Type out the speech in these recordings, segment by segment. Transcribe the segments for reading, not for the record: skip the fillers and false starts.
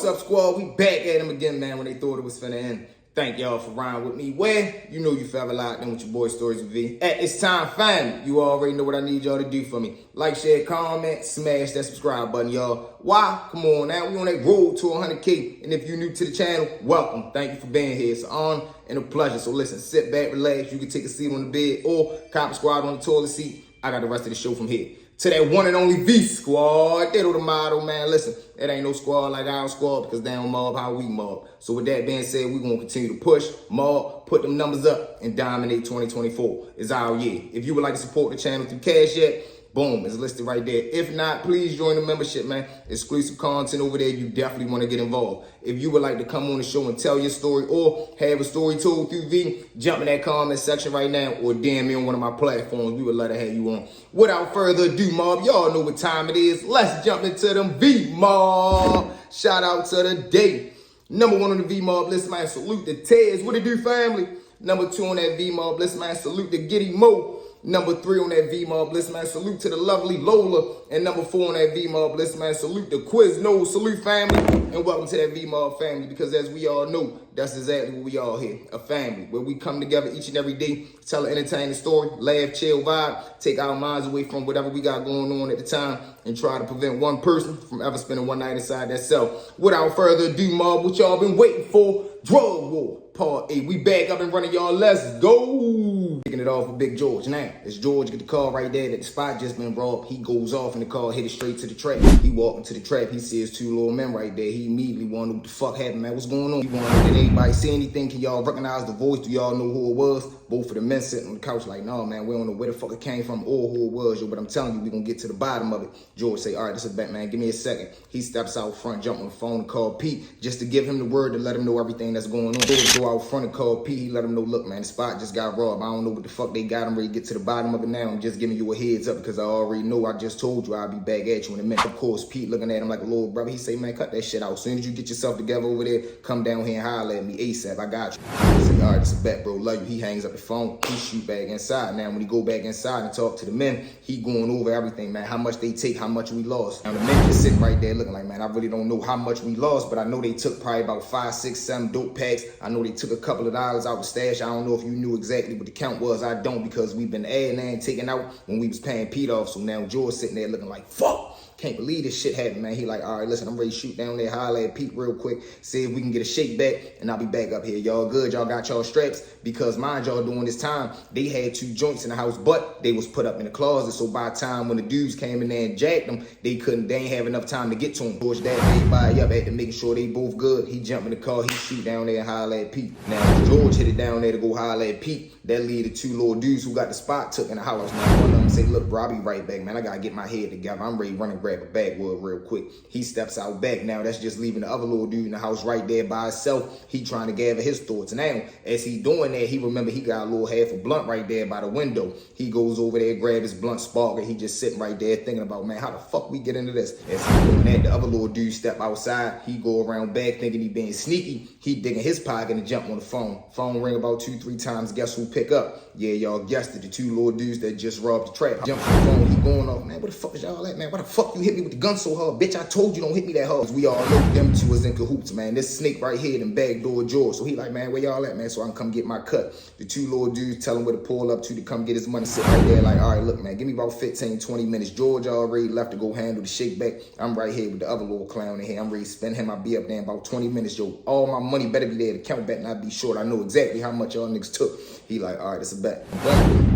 up, squad? We back at him again, man, when they thought it was finna end. Thank y'all for riding with me. Where? You know you forever locked in with your boy Stories with V. It's time, family. You already know what I need y'all to do for me. Like, share, comment, smash that subscribe button, y'all. Why? Come on now. We on that road to 100K. And if you're new to the channel, welcome. Thank you for being here. It's an honor and a pleasure. So listen, sit back, relax. You can take a seat on the bed or cop squad on the toilet seat. I got the rest of the show from here. To that one and only V squad. They know the motto, man. Listen, it ain't no squad like our squad because they don't mob how we mob. So with that being said, we're going to continue to push, mob, put them numbers up, and dominate 2024. It's our year. If you would like to support the channel through Cash App, boom, it's listed right there. If not, please join the membership, man. Exclusive content over there. You definitely want to get involved. If you would like to come on the show and tell your story or have a story told through V, jump in that comment section right now or DM me on one of my platforms. We would love to have you on. Without further ado, mob, y'all know what time it is. Let's jump into them V mob. Shout out to the day. Number one on the V mob list, man. Salute the Tez. What it do, family? Number two on that V mob list, man. Salute the Giddy Mo. Number three on that V-Mob list, man. Salute to the lovely Lola. And number four on that V-Mob list, man. Salute the Quizno. Salute, family. And welcome to that V-Mob family. Because as we all know, that's exactly what we all here. A family where we come together each and every day, tell an entertaining story, laugh, chill, vibe, take our minds away from whatever we got going on at the time, and try to prevent one person from ever spending one night inside that cell. Without further ado, mob, what y'all been waiting for? Drug War, Part 8. We back up and running, y'all. Let's go. Kicking it off with Big George. Now, as George get the call right there that the spot just been robbed, he goes off in the car, headed straight to the trap. He walking to the trap. He sees two little men right there. He immediately wonder what the fuck happened, man. What's going on? He wonder, did anybody see anything? Can y'all recognize the voice? Do y'all know who it was? Both of the men sitting on the couch like, no, man, we don't know where the fuck it came from or who it was, yo. But I'm telling you, we gonna get to the bottom of it. George say, all right, this is a bet, man. Give me a second. He steps out front, jump on the phone and call Pete just to give him the word to let him know everything that's going on. George go out front and call Pete. He let him know, look, man, the spot just got robbed. I don't know what the fuck they got. I'm ready to get to the bottom of it now. I'm just giving you a heads up because I already know. I just told you I'll be back at you in a minute. Of course, Pete looking at him like a little brother. He say, man, cut that shit out. As soon as you get yourself together over there, come down here and holler at me ASAP. I got you. He say, all right, it's a bet, bro. Love you. He hangs up the phone. He shoot back inside. Now, when he go back inside and talk to the men, he going over everything, man. How much they take, how much we lost. Now, the men just sitting right there looking like, man, I really don't know how much we lost, but I know they took probably about 5, 6, 7 dope packs. I know they took a couple of dollars out the stash. I don't know if you knew exactly what the count was. I don't, because we've been adding and taking out when we was paying Pete off. So now George sitting there looking like, fuck. Can't believe this shit happened, man. He like, all right, listen, I'm ready to shoot down there, holler at Pete real quick, see if we can get a shake back, and I'll be back up here. Y'all good? Y'all got y'all straps? Because mind y'all, during this time, they had 2 joints in the house, but they was put up in the closet. So by the time when the dudes came in there and jacked them, they ain't have enough time to get to them. George dad everybody up after making sure they both good. He jumped in the car, he shoot down there and holler at Pete. Now, George hit it down there to go holler at Pete. That lead to 2 little dudes who got the spot took in the house. Now, one of them say, look, bro, I'll be right back, man. I gotta get my head together. I'm ready to run and grab a backwood real quick. He steps out back. Now, that's just leaving the other little dude in the house right there by himself. He trying to gather his thoughts. Now, as he doing that, he remember he got a little half a blunt right there by the window. He goes over there, grab his blunt spark, and he just sitting right there thinking about, man, how the fuck we get into this? As he doing that, the other little dude step outside. He go around back thinking he being sneaky. He dig in his pocket and jump on the phone. Phone ring about 2, 3 times. Guess who pick up? Yeah, y'all guessed it. The 2 little dudes that just robbed the trap. Jump on the phone. He going off, man, what the fuck is y'all at, man? Why the fuck you hit me with the gun so hard? Bitch, I told you don't hit me that hard. We all know them 2 was in cahoots, man. This snake right here and backdoor George. So he like, man, where y'all at, man? So I can come get my cut. The 2 little dudes tell him where to pull up to come get his money. Sit right there like, all right, look, man, give me about 15, 20 minutes. George already left to go handle the shake back. I'm right here with the other little clown in here. I'm ready to spend him. I'll be up there in about 20 minutes, yo. All my money better be there. The count better not be short. I know exactly how much y'all niggas took. He like, all right, it's a bet.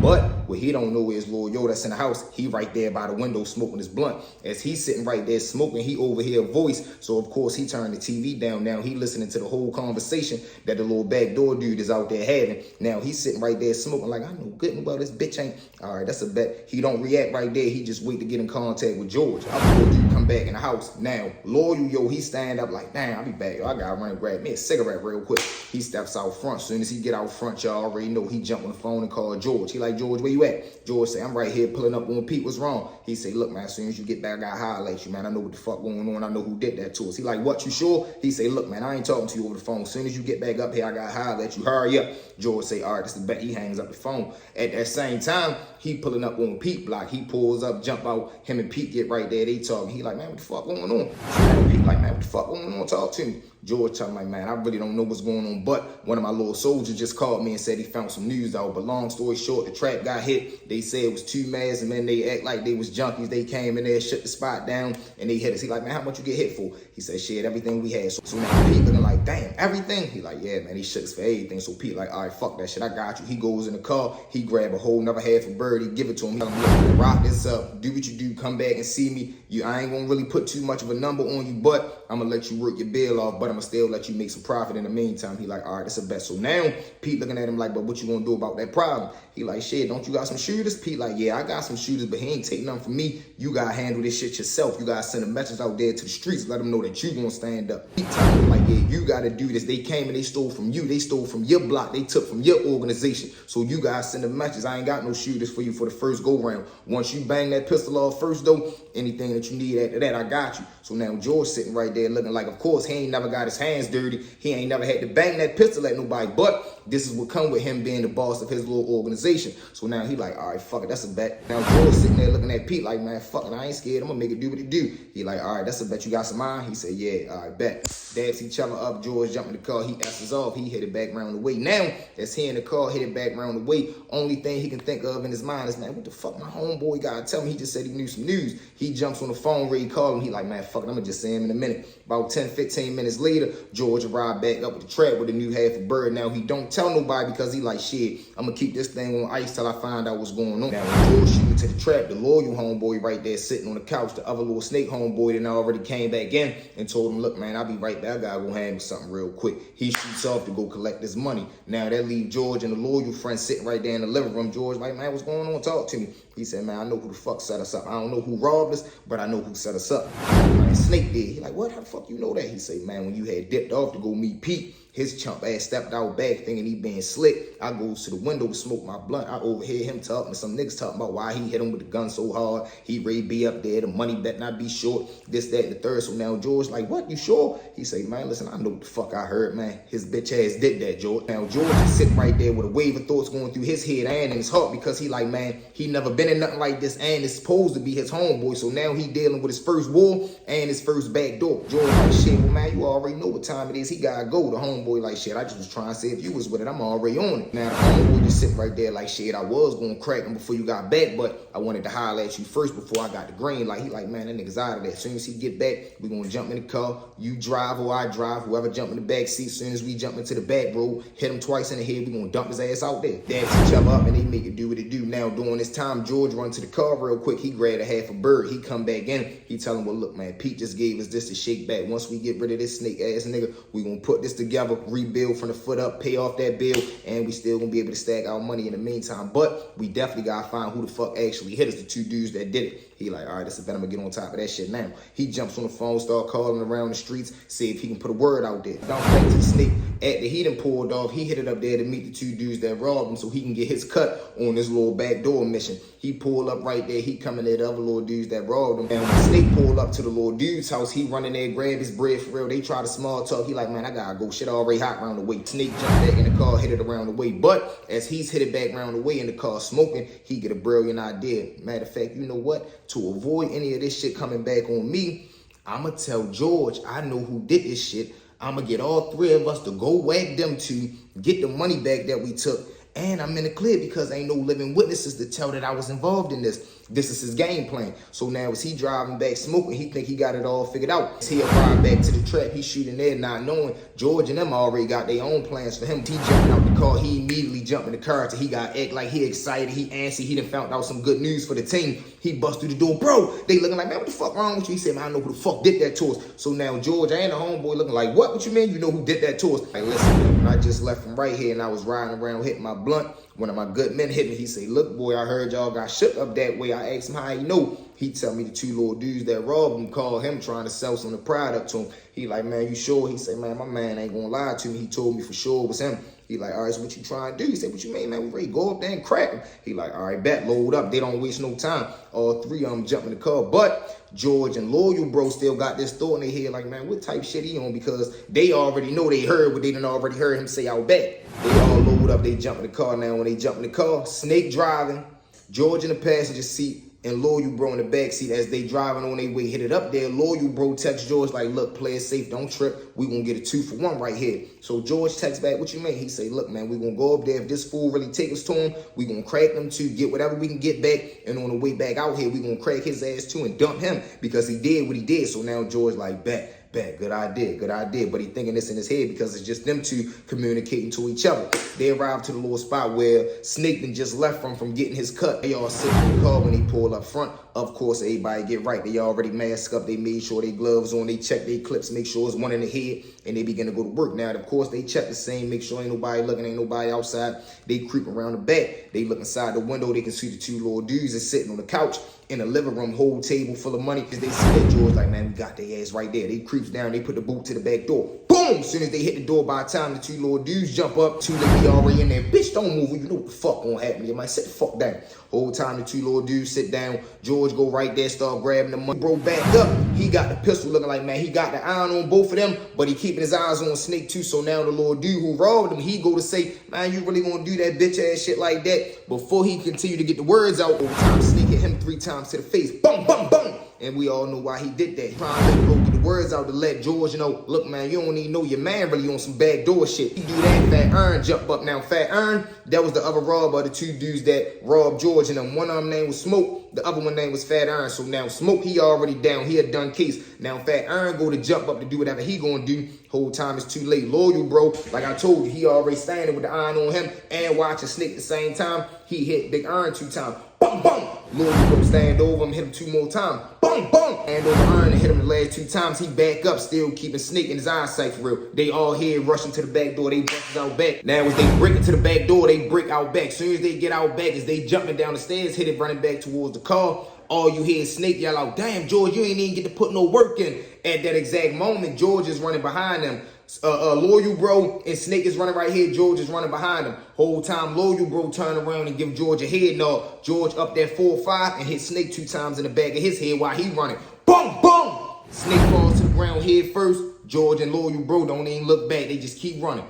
But what he don't know is little yo that's in the house, he right there by the window smoking his blunt. As he's sitting right there smoking, he overhear a voice. So of course he turned the TV down. Now he listening to the whole conversation that the little backdoor dude is out there having. Now he's sitting right there smoking like, I know good and well this bitch ain't. All right, that's a bet. He don't react right there. He just wait to get in contact with George. I'll come back in the house. Now, loyal yo, he stand up like, damn, I'll be back. Yo, I gotta run and grab me a cigarette real quick. He steps out front. Soon as he get out front, y'all already know he jump on the phone and call George. He like, George, where you at? George say, I'm right here pulling up on Pete. What's wrong? He say, look, man, as soon as you get back, I gotta holler at you, man. I know what the fuck going on. I know who did that to us. He like, what, you sure? He say, look, man, I ain't talking to you over the phone. As soon as you get back up here, I gotta holler at you. Hurry up. George say, all right, that's the bet. He hangs up the phone. At that same time, he pulling up on Pete block. He pulls up, jump out. Him and Pete get right there. They talking. He like, man, what the fuck going on? Pete like, man, what the fuck going going on? Talk to me. George tell me, like, man, I really don't know what's going on, but one of my little soldiers just called me and said he found some news out. But long story short, the trap got hit. They said it was 2 mads, and then they act like they was junkies. They came in there, shut the spot down, and they hit us. He like, man, how much you get hit for? He said, shit, everything we had. So now Pete looking like, damn, everything? He like, yeah, man, he shook us for everything. So Pete like, all right, fuck that shit, I got you. He goes in the car, he grab a whole another half a bird, he give it to him. He like, rock this up, do what you do, come back and see me. I ain't gonna really put too much of a number on you, but I'm gonna let you work your bill off, but I'm gonna still let you make some profit in the meantime. He like, all right, that's a bet. So now Pete looking at him like, but what you gonna do about that problem? He like, shit, don't you got some shooters? Pete like, yeah, I got some shooters, but he ain't take nothing from me. You gotta handle this shit yourself. You gotta send a message out there to the streets, let them know that you gonna stand up. Pete telling him like, yeah, you gotta do this. They came and they stole from you. They stole from your block. They took from your organization. So you guys send a message. I ain't got no shooters for you for the first go round. Once you bang that pistol off first though, anything that you need after that, I got you. So now George sitting right there looking like, of course, he ain't never got his hands dirty. He ain't never had to bang that pistol at nobody, but this is what come with him being the boss of his little organization. So now he like, all right, fuck it, that's a bet. Now George sitting there looking at Pete like, man, fuck it, I ain't scared. I'm gonna make it do what it do. He like, all right, that's a bet. You got some mind? He said, yeah, all right, bet. Dabs each other up. George jumped in the car. He asses off. He hit it back round the way. Now, as he in the car, hit it back round the way, only thing he can think of in his mind is, man, what the fuck my homeboy gotta tell me? He just said he knew some news. He jumps on the phone, Ray called him. He like, man, fuck it, I'm gonna just say him in a minute. About 10, 15 minutes later, George arrived back up with the trap with a new half a bird. Now, he don't tell nobody because he like, shit, I'm gonna keep this thing on ice till I find out what's going on. Now, when George shooting to the trap, the loyal homeboy right there sitting on the couch, the other little snake homeboy that already came back in and told him, look, man, I'll be right back. I gotta go handle something real quick. He shoots off to go collect his money. Now, that leave George and the loyal friend sitting right there in the living room. George like, man, what's going on? Talk to me. He said, man, I know who the fuck set us up. I don't know who robbed us, but I know who set us up. Man, Snake did. He like, what? How the fuck you know that? He said, man, when you had dipped off to go meet Pete, his chump ass stepped out back thinking he being slick. I goes to the window to smoke my blunt. I overhear him talking to some niggas talking about why he hit him with the gun so hard. He ready be up there. The money bet not be short. This, that, and the third. So now George like, what? You sure? He say, man, listen, I know what the fuck I heard, man. His bitch ass did that, George. Now George is sitting right there with a wave of thoughts going through his head and in his heart because he like, man, he never been in nothing like this and it's supposed to be his homeboy. So now he dealing with his first war and his first back door. George like, shit, well, man, you already know what time it is. He gotta go. The homeboy like, shit, I just was trying to say if you was with it, I'm already on it. Now the homeboy just sitting right there like, shit, I was gonna crack him before you got back, but I wanted to holler at you first before I got the green. Like, he like, man, that nigga's out of there. As soon as he get back, we gonna jump in the car. You drive or I drive, whoever jump in the back seat. As soon as we jump into the back road, hit him twice in the head, we gonna dump his ass out there. Dabs each other up and they make it do what it do. Now during this time, George run to the car real quick. He grabbed a half a bird. He come back in. He tell him, well, look, man, Pete just gave us this to shake back. Once we get rid of this snake ass nigga, we gonna put this together, rebuild from the foot up, pay off that bill, and we still gonna be able to stack our money in the meantime. But we definitely gotta find who the fuck actually hit us, the 2 dudes that did it. He like, all right, that's a bet, I'm gonna get on top of that shit now. He jumps on the phone, start calling around the streets, see if he can put a word out there. Don't back to the snake. After he done pulled off, he hit it up there to meet the 2 dudes that robbed him so he can get his cut on this little backdoor mission. He pulled up right there, he coming at the other little dudes that robbed him. And when the snake pulled up to the little dude's house, he running there, grab his bread for real. They try to small talk. He like, man, I gotta go. Shit already hot around the way. Snake jumped back in the car, hit it around the way. But as he's hit it back around the way in the car smoking, he get a brilliant idea. Matter of fact, you know what? To avoid any of this shit coming back on me, I'ma tell George I know who did this shit. I'ma get all 3 of us to go whack them 2, get the money back that we took, and I'm in the clear because ain't no living witnesses to tell that I was involved in this. This is his game plan. So now as he driving back smoking, he think he got it all figured out. As he arrived back to the trap, he shooting there not knowing George and them already got their own plans for him. He jumping out the car, he immediately jumped in the car till he got act like he excited, he antsy, he done found out some good news for the team. He bust through the door, bro, they looking like, man, what the fuck wrong with you? He said, man, I know who the fuck did that to us. So now George and the homeboy looking like, what you mean you know who did that to us? Like, listen, man, when I just left from right here and I was riding around hitting my blunt, one of my good men hit me. He say, look, boy, I heard y'all got shook up that way. I asked him how he know. He tell me the 2 little dudes that robbed him called him trying to sell some of the product to him. He like, man, you sure? He say, man, my man ain't gonna lie to me. He told me for sure it was him. He like, all right, so what you trying to do? He said, what you mean, man? We ready to go up there and crack him. He like, all right, bet, load up. They don't waste no time. All 3 of them jump in the car. But George and Loyal Bro still got this thought in their head like, man, what type of shit he on? Because they already know they heard what they done already heard him say out back. They all load up, they jump in the car. Now when they jump in the car, Snake driving, George in the passenger seat, And Loyal Bro in the backseat as they driving on their way headed up there. Loyal Bro texts George like, look, play it safe, don't trip. We gonna get a 2-for-1 right here. So George texts back, what you mean? He say, look, man, we gonna go up there. If this fool really take us to him, we gonna crack them too, get whatever we can get back. And on the way back out here, we gonna crack his ass too and dump him because he did what he did. So now George like, bet, good idea. But he thinking this in his head because it's just them two communicating to each other. They arrive to the little spot where Snake then just left from getting his cut. They all sit in the car when he pull up front. Of course, everybody get right. They already mask up. They made sure they gloves on. They check their clips, make sure it's one in the head, and they begin to go to work. Now, of course, they check the same, make sure ain't nobody looking, ain't nobody outside. They creep around the back. They look inside the window. They can see the two little dudes is sitting on the couch in the living room, whole table full of money. They see that George like, man, we got their ass right there. They creeps down. They put the boot to the back door. Boom! As soon as they hit the door, by the time the two little dudes jump up, two lady already in there. Bitch, don't move. You know what the fuck gonna happen. You might sit the fuck down. Whole time the two little dudes sit down. George go right there, start grabbing the money. Bro back up. He got the pistol looking like, man, he got the iron on both of them, but he keeping his eyes on Snake too. So now the little dude who robbed him, he go to say, man, you really gonna do that bitch ass shit like that? Before he continue to get the words out, over time Snake hit him 3 times to the face. Boom, boom, boom. And we all know why he did that. Trying to go get the words out to let George know, look, man, you don't even know your man really on some backdoor shit. He do that, Fat Earn jump up. Now, Fat Earn, that was the other robber, the two dudes that robbed George. And then one of them name was Smoke. The other one name was Fat Earn. So now Smoke, he already down. He had done case. Now Fat Earn go to jump up to do whatever he gonna do. Whole time it's too late. Loyal Bro, like I told you, he already standing with the iron on him and watching Snake at the same time. He hit Big Earn 2 times. Boom, boom. Loyal Bro stand over him, hit him 2 more times. Boom, boom. And over Earn and hit him the last 2 times. He back up, still keeping Snake in his eyesight for real. They all here rushing to the back door. They busted out back. Now as they break into the back door, they break out back. Soon as they get out back, as they jumping down the stairs, headed running back towards the car. All you hear is Snake yell out, damn, George, you ain't even get to put no work in. At that exact moment, George is running behind them. Loyal Bro and Snake is running right here. George is running behind him. Whole time, Loyal Bro turn around and give George a head nod. George up there 4-5 and hit Snake 2 times in the back of his head while he running. Boom, boom! Snake falls to the ground head first. George and Loyal Bro don't even look back. They just keep running.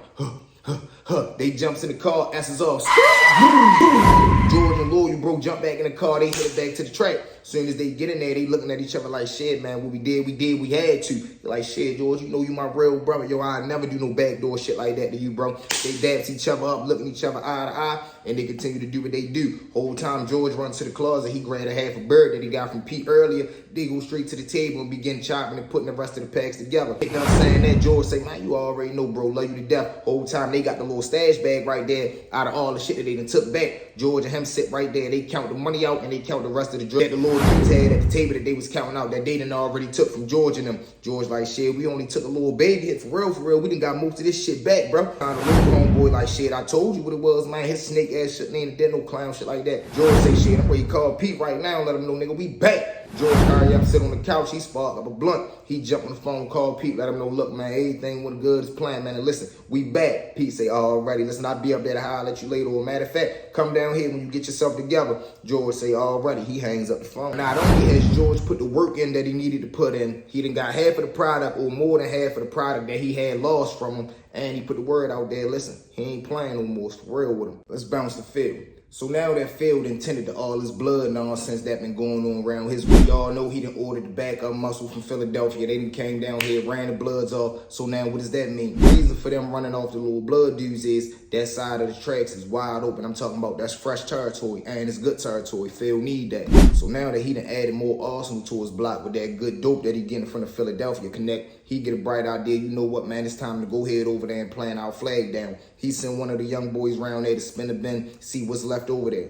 They jumps in the car, asses off. George and Loyal Bro jump back in the car. They headed back to the track. Soon as they get in there, they looking at each other like, shit, man, what we did, we had to. Like, shit, George, you know you my real brother. Yo, I never do no backdoor shit like that to you, bro. They dabs each other up, looking each other eye to eye, and they continue to do what they do. Whole time, George runs to the closet. He grabbed a half a bird that he got from Pete earlier. They go straight to the table and begin chopping and putting the rest of the packs together. You know what I'm saying? That George say, man, you already know, bro, love you to death. Whole time, they got the little stash bag right there out of all the shit that they done took back. George and him sit right there. They count the money out and they count the rest of the drugs that the little dudes had at the table that they was counting out that they done already took from George and them. George like, shit, we only took a little baby hit for real. We done got most of this shit back, bro. Kind of little homeboy like, shit, I told you what it was, man. His snake ass shit ain't dead, no clown shit like that. George say, shit, I'm ready to call Pete right now and let him know, nigga, we back. George hurry up, sit on the couch, he sparked up a blunt. He jumped on the phone, called Pete, let him know, look, man, everything went good as planned, man. And listen, we back. Pete say, alrighty, listen, I'll be up there to holler at you later. Or matter of fact, come down here when you get yourself together. George say, alrighty, he hangs up the phone. Not only has George put the work in that he needed to put in, he done got half of the product or more than half of the product that he had lost from him. And he put the word out there, listen, he ain't playing no more, it's for real with him. Let's bounce the field. So now that field intended to all this blood nonsense that been going on around his way. Y'all know he done ordered the backup muscle from Philadelphia. They done came down here, ran the bloods off. So now what does that mean? The reason for them running off the little blood dudes is that side of the tracks is wide open. I'm talking about that's fresh territory and it's good territory. Phil need that. So now that he done added more arsenal to his block with that good dope that he getting from the Philadelphia Connect, he get a bright idea. You know what, man? It's time to go head over there and plant our flag down. He sent one of the young boys around there to spin the bin, see what's left over there.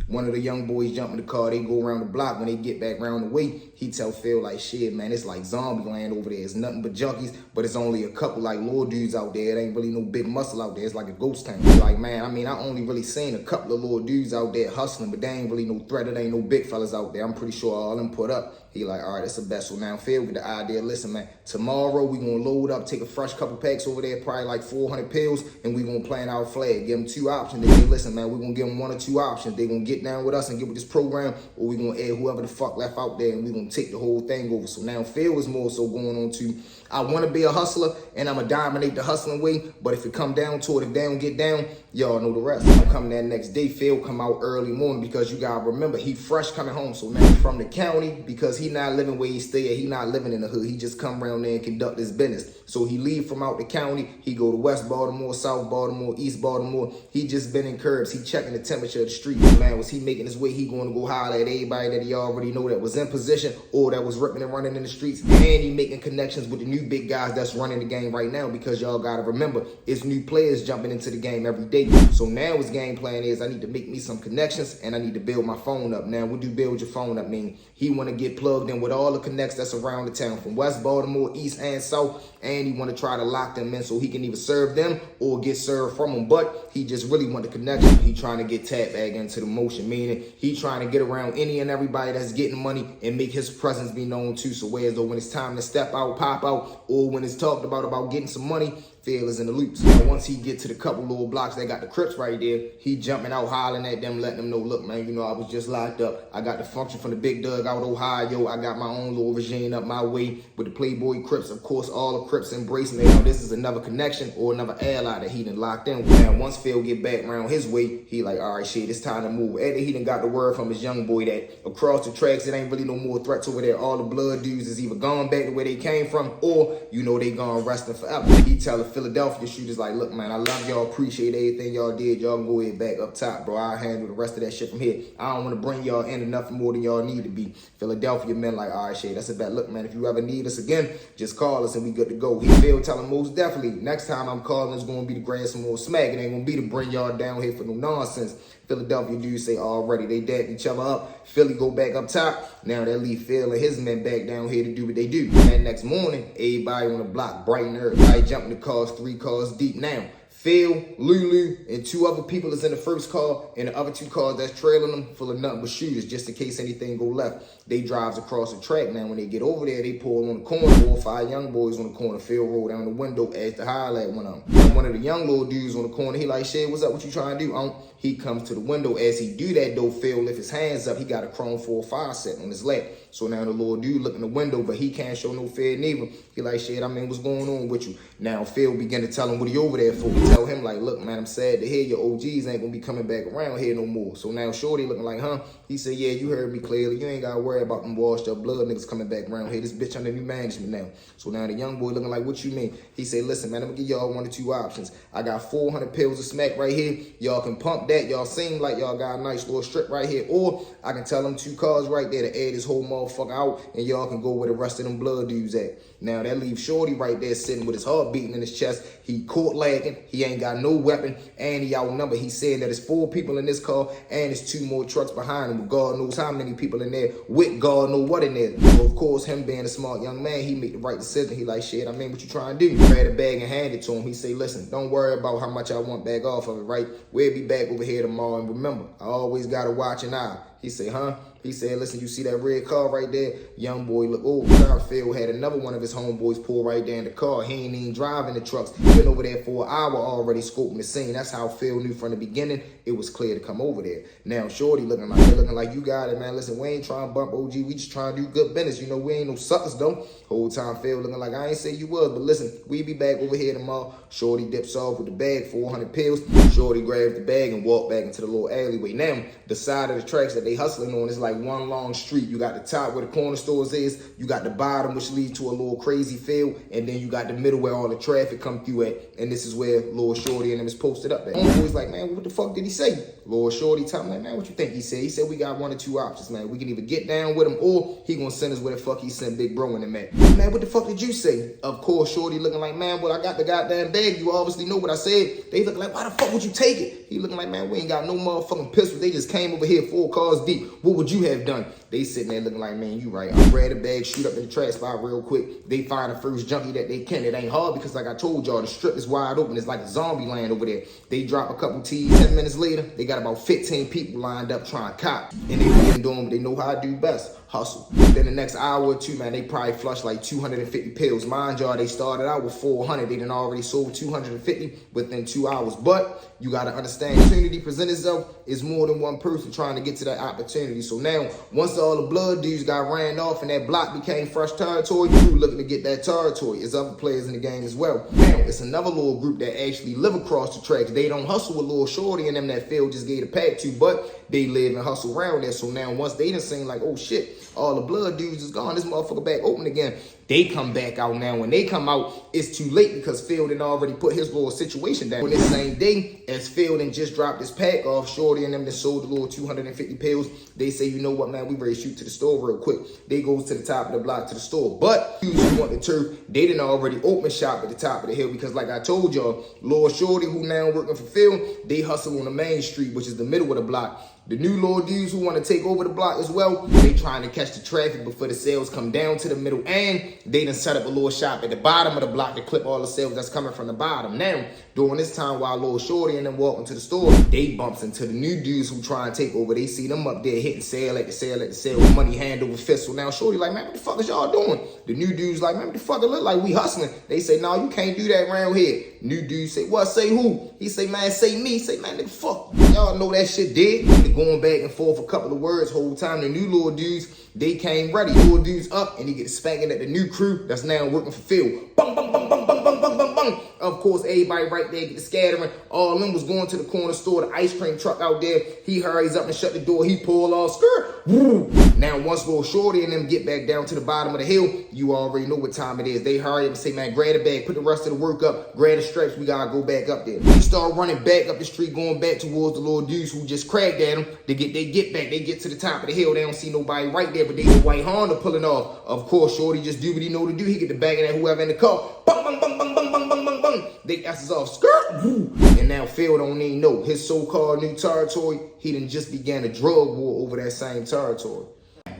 One of the young boys jump in the car. They go around the block. When they get back around the way, he tell Phil like, shit, man, it's like zombie land over there. It's nothing but junkies, but it's only a couple like little dudes out there. It ain't really no big muscle out there. It's like a ghost town. Like, man, I mean, I only really seen a couple of little dudes out there hustling, but they ain't really no threat. It ain't no big fellas out there. I'm pretty sure all them put up. He like, all right, that's the best. So now Phil get the idea. Listen, man, tomorrow we gonna load up, take a fresh couple packs over there, probably like 400 pills, and we gonna plant our flag. Give them 2 options. They say, listen, man, we gonna give them 1 or 2 options. They gonna get down with us and get with this program, or we gonna add whoever the fuck left out there, and we gonna take the whole thing over. So now Phil is more so going on to, I want to be a hustler and I'm going to dominate the hustling way. But if it come down to it, if they don't get down, y'all know the rest. I'm coming that next day. Phil come out early morning because you got to remember, he fresh coming home. So now from the county, because he not living where he stay at. He not living in the hood. He just come around there and conduct his business. So he leave from out the county. He go to West Baltimore, South Baltimore, East Baltimore. He just been in curbs. He checking the temperature of the street. Man, was he making his way? He going to go holler at everybody that he already know that was in position or that was ripping and running in the streets. And he making connections with the new big guys that's running the game right now, because y'all got to remember, it's new players jumping into the game every day. So now his game plan is, I need to make me some connections and I need to build my phone up. Now, what do build your phone up mean? He want to get plugged in with all the connects that's around the town from West Baltimore, East and South, and he want to try to lock them in so he can either serve them or get served from them. But he just really want the connection. He trying to get tap back into the motion, meaning he trying to get around any and everybody that's getting money and make his presence be known too. So whereas though when it's time to step out, pop out, or when it's talked about getting some money, Phil is in the loops. Now, once he get to the couple little blocks that got the Crips right there, he jumping out, hollering at them, letting them know, look, man, you know, I was just locked up. I got the function from the Big Doug out of Ohio. I got my own little regime up my way with the Playboy Crips. Of course, all the Crips embrace me. Now, this is another connection or another ally that he done locked in with. Now, once Phil get back around his way, he like, all right, shit, it's time to move. After he done got the word from his young boy that across the tracks, it ain't really no more threats over there. All the blood dudes is either gone back to where they came from, or, you know, they gone resting forever. He tell the Philadelphia shooters like, look, man, I love y'all, appreciate everything y'all did. Y'all can go ahead back up top, bro. I'll handle the rest of that shit from here. I don't want to bring y'all in enough more than y'all need to be. Philadelphia men like, all right, shit, that's a bet. Look, man, if you ever need us again, just call us and we good to go. He Phil tell him most definitely, next time I'm calling, it's going to be to grab some more smack. It ain't going to be to bring y'all down here for no nonsense. Philadelphia dudes say already they dapped each other up. Philly go back up top. Now they leave Phil and his men back down here to do what they do. And next morning, everybody on the block bright and early. Everybody jumping the cars, 3 cars deep now. Phil, Lulu, and 2 other people is in the first car, and the other 2 cars that's trailing them full of nothing but shooters, just in case anything go left. They drives across the track. Now, when they get over there, they pull on the corner. 4 or 5 young boys on the corner. Phil roll down the window, asked to holler at one of them. And one of the young little dudes on the corner, he like, shit, what's up? What you trying to do? He comes to the window. As he do that, though, Phil lift his hands up. He got a chrome 4.5 set on his lap. So now the little dude look in the window, but he can't show no fear neither. He like, shit, I mean, what's going on with you? Now Phil begin to tell him what he over there for. He tell him like, look, man, I'm sad to hear your OGs ain't gonna be coming back around here no more. So now Shorty looking like, huh? He said, yeah, you heard me clearly. You ain't gotta worry about them washed up blood niggas coming back around here. This bitch under new management now. So now the young boy looking like, what you mean? He said, listen, man, I'm gonna give y'all 1 or 2 options. I got 400 pills of smack right here. Y'all can pump that. Y'all seem like y'all got a nice little strip right here. Or I can tell them 2 cars right there to add this whole motherfucker out, and y'all can go where the rest of them blood dudes at. Now that leaves Shorty right there sitting with his heart beating in his chest. He caught lagging. He ain't got no weapon, and he outnumbered. He's saying that it's 4 people in this car, and it's 2 more trucks behind him. God knows how many people in there with God know what in there. So of course, him being a smart young man, he made the right decision. He like, shit, I mean, what you trying to do? Grab the bag and hand it to him. He say, listen, don't worry about how much I want back off of it, right? We'll be back over here tomorrow, and remember, I always gotta watch an eye. He say, huh? He said, listen, you see that red car right there? Young boy look over. Phil had another one of his homeboys pull right there in the car. He ain't even driving the trucks. He been over there for an hour already scoping the scene. That's how Phil knew from the beginning it was clear to come over there. Now, Shorty looking like you got it, man. Listen, we ain't trying to bump OG. We just trying to do good business. You know, we ain't no suckers, though. Whole time Phil looking like, I ain't say you was, but listen, we be back over here tomorrow. Shorty dips off with the bag, 400 pills. Shorty grabs the bag and walk back into the little alleyway. Now, the side of the tracks that they hustling on is like one long street. You got the top where the corner stores is. You got the bottom, which leads to a little crazy field. And then you got the middle where all the traffic come through at. And this is where Lil Shorty and them is posted up at. Homeboy's like, man, what the fuck did he say? Lil Shorty tell him, like, man, what you think he said? He said we got 1 or 2 options, man. We can either get down with him or he gonna send us where the fuck he sent Big Bro in the man. Man, what the fuck did you say? Of course, Shorty looking like, man, well, I got the goddamn bag. You obviously know what I said. They looking like, why the fuck would you take it? He looking like, man, we ain't got no motherfucking pistols. They just came over here 4 cars deep. What would you have done? They sitting there looking like, man, you right. I'll grab the bag, shoot up in the trash spot real quick. They find the first junkie that they can. It ain't hard because, like I told y'all, the strip is wide open. It's like a zombie land over there. They drop a couple T's. 10 minutes later, they got about 15 people lined up trying to cop. And they been doing what they know how to do best. Hustle. Then the next hour or 2, man, they probably flushed like 250 pills. Mind y'all, they started out with 400. They done already sold 250 within 2 hours. But you got to understand, opportunity present itself is more than one person trying to get to that opportunity. So now, once the all the blood dudes got ran off and that block became fresh territory, you looking to get that territory. There's other players in the game as well. Now, it's another little group that actually live across the tracks. They don't hustle with little shorty and them that Phil just gave the pack to, but they live and hustle around there. So now once they done seen like, oh shit, all the blood dudes is gone, this motherfucker back open again, they come back out now. When they come out, it's too late because Phil done already put his little situation down. On this same day, as Phil done just dropped his pack off, shorty and them that sold the little 250 pills, they say, you know what, man, we ready to shoot to the store real quick. They goes to the top of the block to the store. But you want the turf, they done already open shop at the top of the hill because like I told y'all, Lord Shorty, who now working for Phil, they hustle on the main street, which is the middle of the block. The new little dudes who want to take over the block as well, they trying to catch the traffic before the sales come down to the middle, and they done set up a little shop at the bottom of the block to clip all the sales that's coming from the bottom. Now, during this time while Lil Shorty and them walking to the store, they bumps into the new dudes who try and take over. They see them up there hitting sale at the sale, money hand over fist. So now Shorty like, man, what the fuck is y'all doing? The new dudes like, man, what the fuck it look like? We hustling. They say, no, you can't do that around here. New dudes say, what? Say who? He say, man, say me. He say, man, nigga, fuck. Y'all know that shit dead. They going back and forth a couple of words whole time. The new little dudes, they came ready. Little dudes up and he get spanking at the new crew that's now working for Phil. Bang, bang, bang, bang, bang, bang, bang, bang, bang. Of course, everybody right there get the scattering. All of them was going to the corner store, the ice cream truck out there. He hurries up and shut the door. He pull off, skirt. Woo. Now, once Lil Shorty and them get back down to the bottom of the hill, you already know what time it is. They hurry up and say, man, grab the bag, put the rest of the work up, grab the straps, we gotta go back up there. He start running back up the street, going back towards the little dudes who just cracked at him. They get back, they get to the top of the hill. They don't see nobody right there, but they the white Honda pulling off. Of course, Shorty just do what he know to do. He get the bag of that whoever in the car. Bang, bang, bang, bang, bang, bang, bang, bang, bang. They asses off, skirt. Woo. And now Phil don't even know his so-called new territory. He done just began a drug war over that same territory.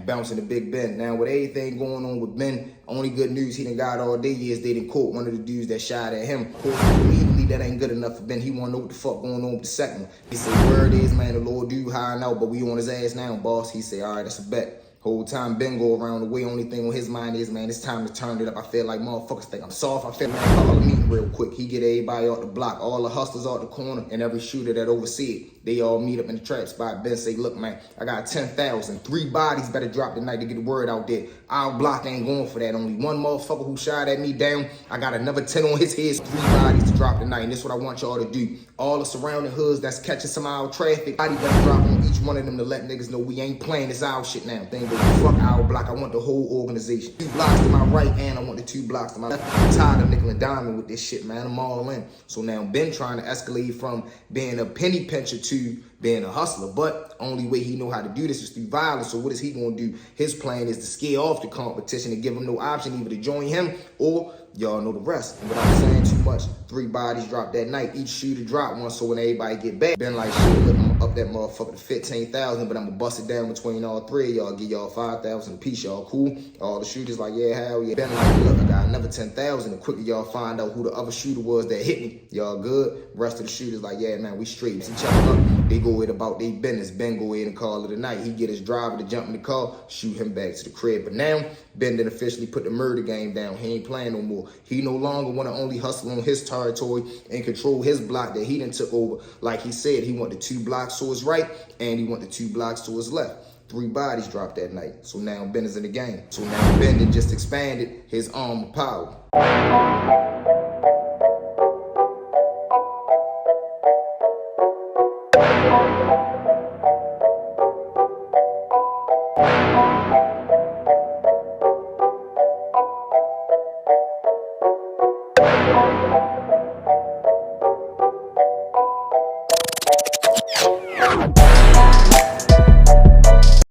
Bouncing to Big Ben. Now, with everything going on with Ben, only good news he done got all day is they done caught one of the dudes that shot at him. Of course, immediately that ain't good enough for Ben. He want to know what the fuck going on with the second one. He said, word is, man, the little dude hiding out, but we on his ass now, boss. He said, all right, that's a bet. Whole time Ben go around the way, only thing on his mind is, man, it's time to turn it up. I feel like motherfuckers think I'm soft. I feel like call a meeting real quick. He get everybody off the block, all the hustlers off the corner, and every shooter that oversee it. They all meet up in the trap spot. Ben say, look, man, I got 10,000. 3 bodies better drop tonight to get the word out there. Our block ain't going for that. Only one motherfucker who shot at me down. I got another 10 on his head. 3 bodies to drop tonight, and this is what I want y'all to do. All the surrounding hoods that's catching some of our traffic, body better drop on each one of them to let niggas know we ain't playing this our shit now. Thing go fuck our block. I want the whole organization. 2 blocks to my right, and I want the 2 blocks to my left. I'm tired of nickel and diamond with this shit, man. I'm all in. So now Ben trying to escalate from being a penny pincher to being a hustler, but only way he know how to do this is through violence. So what is he gonna do? His plan is to scare off the competition and give him no option either to join him or y'all know the rest. And without saying too much, 3 bodies dropped that night. Each shooter dropped one, so when everybody get back, Ben like, shit, look, I'm gonna up that motherfucker to 15,000, but I'm gonna bust it down between all 3 of y'all, give y'all 5,000 a piece, y'all cool? All the shooters like, yeah, hell yeah. Ben like, look, I got another 10,000. The quicker y'all find out who the other shooter was that hit me, y'all good? Rest of the shooters like, yeah, man, we straight. See, check up. They go ahead about their business. Ben go ahead and call it a night. He get his driver to jump in the car, shoot him back to the crib. But now, Ben done officially put the murder game down. He ain't playing no more. He no longer want to only hustle on his territory and control his block that he done took over. Like he said, he want the 2 blocks to his right and he want the 2 blocks to his left. 3 bodies dropped that night. So now Ben is in the game. So now Ben done just expanded his arm of power.